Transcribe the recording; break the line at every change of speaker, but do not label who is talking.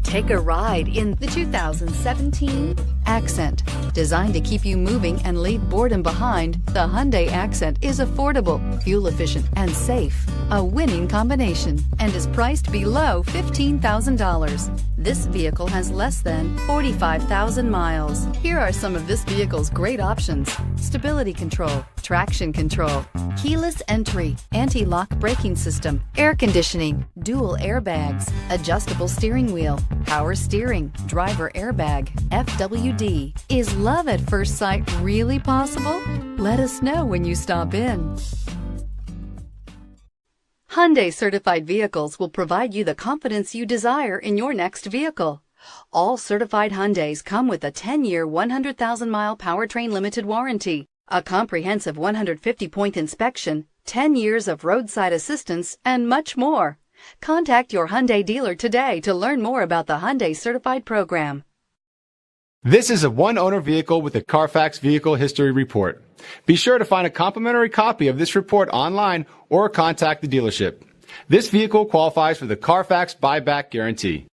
Take a ride in the 2017 Accent. Designed to keep you moving and leave boredom behind, the Hyundai Accent is affordable, fuel efficient, and safe. A winning combination, and is priced below $15,000. This vehicle has less than 45,000 miles. Here are some of this vehicle's great options: stability control, traction control, keyless entry, anti-lock braking system, air conditioning, dual airbags, adjustable steering wheel, power steering, driver airbag, FWD. Is love at first sight really possible? Let us know when you stop in. Hyundai certified vehicles will provide you the confidence you desire in your next vehicle. All certified Hyundais come with a 10-year, 100,000-mile Powertrain limited warranty, a comprehensive 150-point inspection, 10 years of roadside assistance, and much more. Contact your Hyundai dealer today to learn more about the Hyundai Certified program.
This is a one-owner vehicle with a Carfax Vehicle History Report. Be sure to find a complimentary copy of this report online or contact the dealership. This vehicle qualifies for the Carfax Buyback Guarantee.